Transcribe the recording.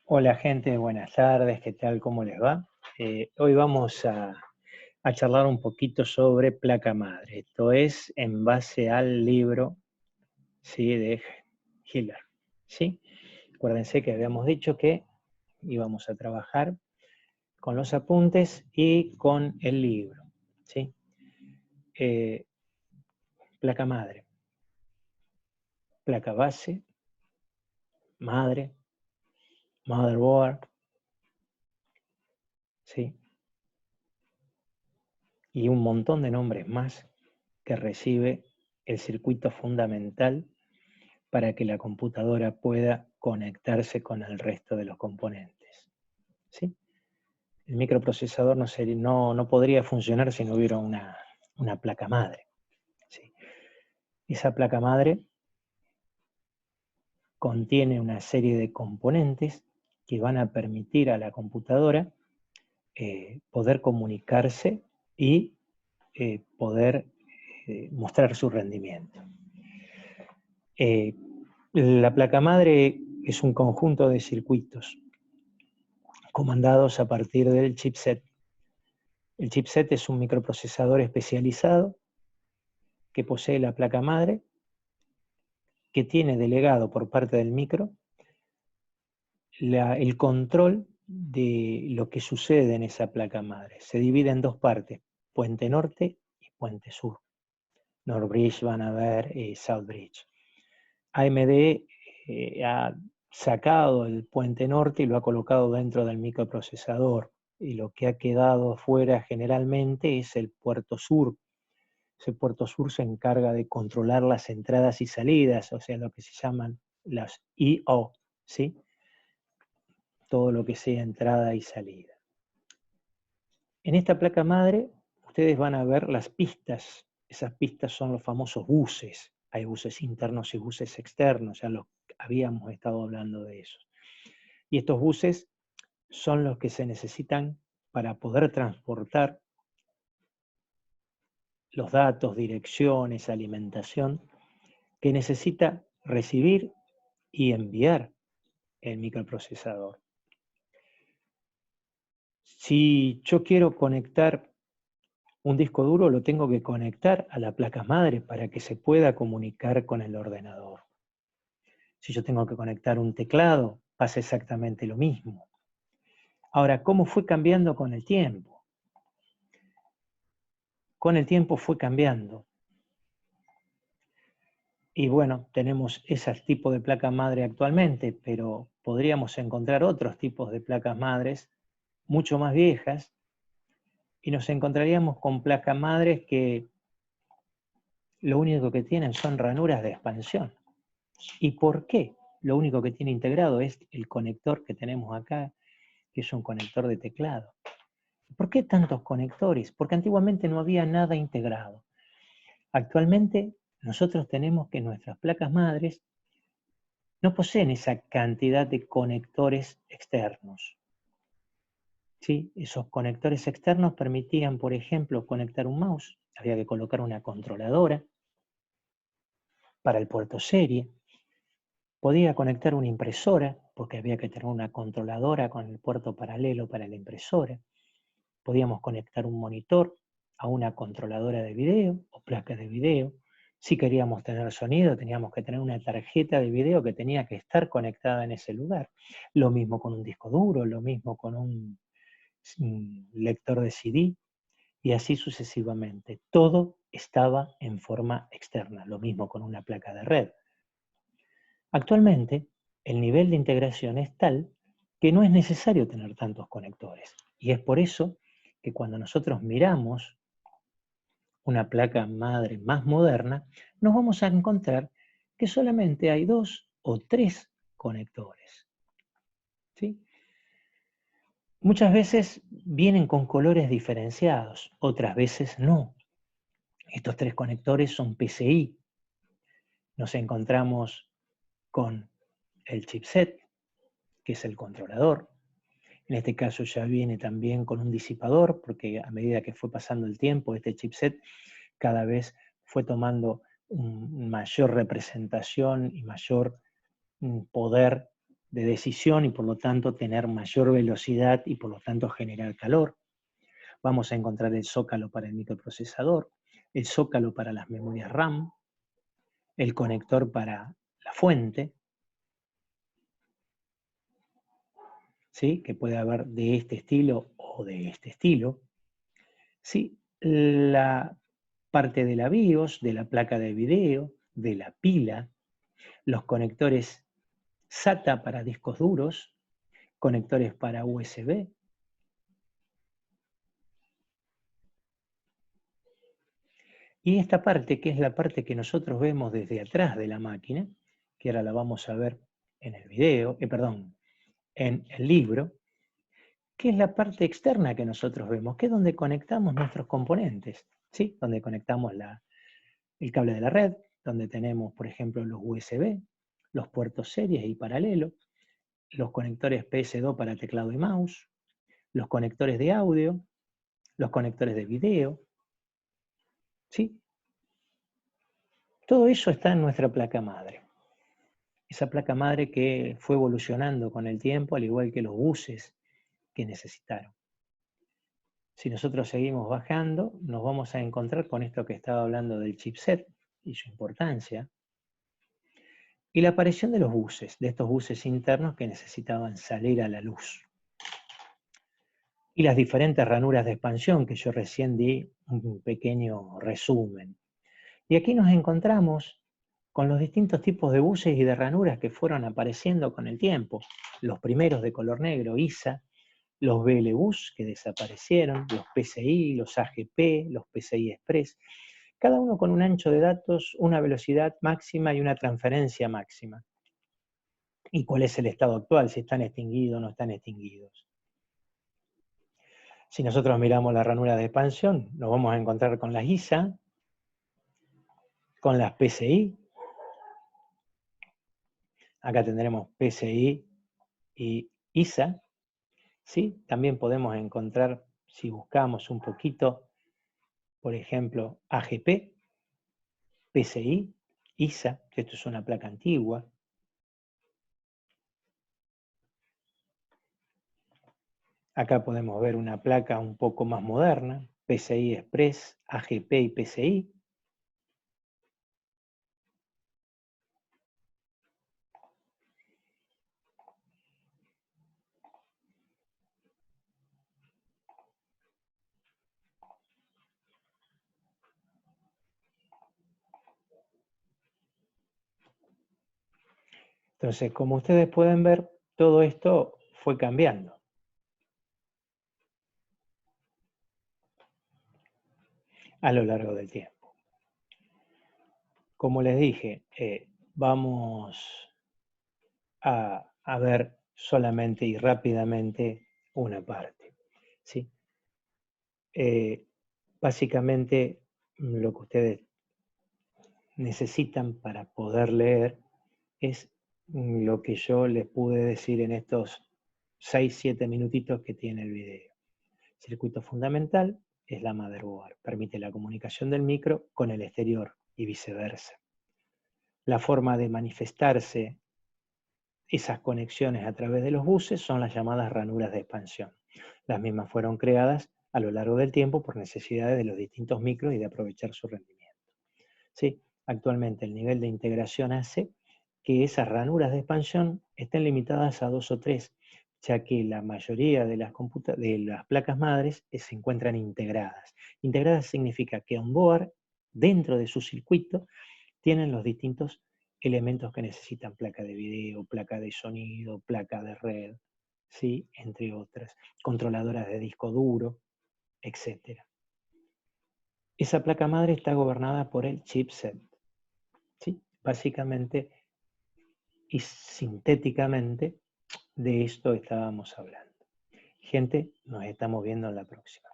Hola gente, buenas tardes, ¿qué tal? ¿Cómo les va? Hoy vamos a charlar un poquito sobre placa madre. Esto es en base al libro, ¿sí? De Hiller, ¿sí? Acuérdense que habíamos dicho que íbamos a trabajar con los apuntes y con el libro, ¿sí? Eh, Placa madre, placa base, madre, motherboard, ¿sí? Y un montón de nombres más que recibe el circuito fundamental para que la computadora pueda conectarse con el resto de los componentes, ¿sí? El microprocesador no podría funcionar si no hubiera una placa madre, ¿sí? Esa placa madre contiene una serie de componentes que van a permitir a la computadora poder comunicarse y poder mostrar su rendimiento. La placa madre es un conjunto de circuitos comandados a partir del chipset. El chipset es un microprocesador especializado que posee la placa madre, que tiene delegado por parte del micro el control de lo que sucede en esa placa madre. Se divide en dos partes, puente norte y puente sur. Northbridge van a ver Southbridge. AMD ha sacado el puente norte y lo ha colocado dentro del microprocesador, y lo que ha quedado afuera generalmente es el puerto sur. Ese puerto sur se encarga de controlar las entradas y salidas, o sea, lo que se llaman las I/O, ¿sí? Todo lo que sea entrada y salida. En esta placa madre, ustedes van a ver las pistas. Esas pistas son los famosos buses. Hay buses internos y buses externos, ya habíamos estado hablando de eso. Y estos buses son los que se necesitan para poder transportar los datos, direcciones, alimentación que necesita recibir y enviar el microprocesador. Si yo quiero conectar un disco duro, lo tengo que conectar a la placa madre para que se pueda comunicar con el ordenador. Si yo tengo que conectar un teclado, pasa exactamente lo mismo. Ahora, ¿cómo fue cambiando con el tiempo? Con el tiempo fue cambiando. Y bueno, tenemos ese tipo de placa madre actualmente, pero podríamos encontrar otros tipos de placas madres mucho más viejas, y nos encontraríamos con placas madres que lo único que tienen son ranuras de expansión. ¿Y por qué? Lo único que tiene integrado es el conector que tenemos acá, que es un conector de teclado. ¿Por qué tantos conectores? Porque antiguamente no había nada integrado. Actualmente nosotros tenemos que nuestras placas madres no poseen esa cantidad de conectores externos, ¿sí? Esos conectores externos permitían, por ejemplo, conectar un mouse. Había que colocar una controladora para el puerto serie. Podía conectar una impresora, porque había que tener una controladora con el puerto paralelo para la impresora. Podíamos conectar un monitor a una controladora de video o placa de video. Si queríamos tener sonido, teníamos que tener una tarjeta de video que tenía que estar conectada en ese lugar. Lo mismo con un disco duro, lo mismo con un lector de CD, y así sucesivamente. Todo estaba en forma externa, lo mismo con una placa de red. Actualmente, el nivel de integración es tal que no es necesario tener tantos conectores. Y es por eso que cuando nosotros miramos una placa madre más moderna, nos vamos a encontrar que solamente hay 2 o 3 conectores, ¿sí? Muchas veces vienen con colores diferenciados, otras veces no. Estos 3 conectores son PCI. Nos encontramos con el chipset, que es el controlador. En este caso ya viene también con un disipador, porque a medida que fue pasando el tiempo, este chipset cada vez fue tomando mayor representación y mayor poder de decisión y por lo tanto tener mayor velocidad y por lo tanto generar calor. Vamos a encontrar el zócalo para el microprocesador, el zócalo para las memorias RAM, el conector para la fuente, ¿sí? Que puede haber de este estilo o de este estilo. ¿Sí? La parte de la BIOS, de la placa de video, de la pila, los conectores SATA para discos duros, conectores para USB. Y esta parte, que es la parte que nosotros vemos desde atrás de la máquina, que ahora la vamos a ver en el video, en el libro, que es la parte externa que nosotros vemos, que es donde conectamos nuestros componentes, ¿sí? Donde conectamos el cable de la red, donde tenemos, por ejemplo, los USB, los puertos series y paralelo, los conectores PS2 para teclado y mouse, los conectores de audio, los conectores de video, ¿sí? Todo eso está en nuestra placa madre. Esa placa madre que fue evolucionando con el tiempo, al igual que los buses que necesitaron. Si nosotros seguimos bajando, nos vamos a encontrar con esto que estaba hablando del chipset y su importancia, y la aparición de los buses, de estos buses internos que necesitaban salir a la luz. Y las diferentes ranuras de expansión que yo recién di un pequeño resumen. Y aquí nos encontramos con los distintos tipos de buses y de ranuras que fueron apareciendo con el tiempo. Los primeros de color negro, ISA, los BLBus que desaparecieron, los PCI, los AGP, los PCI Express, cada uno con un ancho de datos, una velocidad máxima y una transferencia máxima. ¿Y cuál es el estado actual? Si están extinguidos o no están extinguidos. Si nosotros miramos la ranura de expansión, nos vamos a encontrar con las ISA, con las PCI. Acá tendremos PCI y ISA. ¿Sí? También podemos encontrar, si buscamos un poquito, por ejemplo, AGP, PCI, ISA, que esto es una placa antigua. Acá podemos ver una placa un poco más moderna, PCI Express, AGP y PCI. Entonces, como ustedes pueden ver, todo esto fue cambiando. A lo largo del tiempo. Como les dije, vamos a ver solamente y rápidamente una parte, ¿sí? Básicamente, lo que ustedes necesitan para poder leer es lo que yo les pude decir en estos 6-7 minutitos que tiene el video. Circuito fundamental es la motherboard, permite la comunicación del micro con el exterior y viceversa. La forma de manifestarse esas conexiones a través de los buses son las llamadas ranuras de expansión. Las mismas fueron creadas a lo largo del tiempo por necesidades de los distintos micros y de aprovechar su rendimiento. ¿Sí? Actualmente el nivel de integración hace que esas ranuras de expansión estén limitadas a 2 o 3, ya que la mayoría de las placas madres se encuentran integradas. Integradas significa que on-board, dentro de su circuito, tienen los distintos elementos que necesitan: placa de video, placa de sonido, placa de red, ¿sí? Entre otras, controladoras de disco duro, etc. Esa placa madre está gobernada por el chipset, ¿sí? Básicamente y sintéticamente de esto estábamos hablando. Gente, nos estamos viendo en la próxima.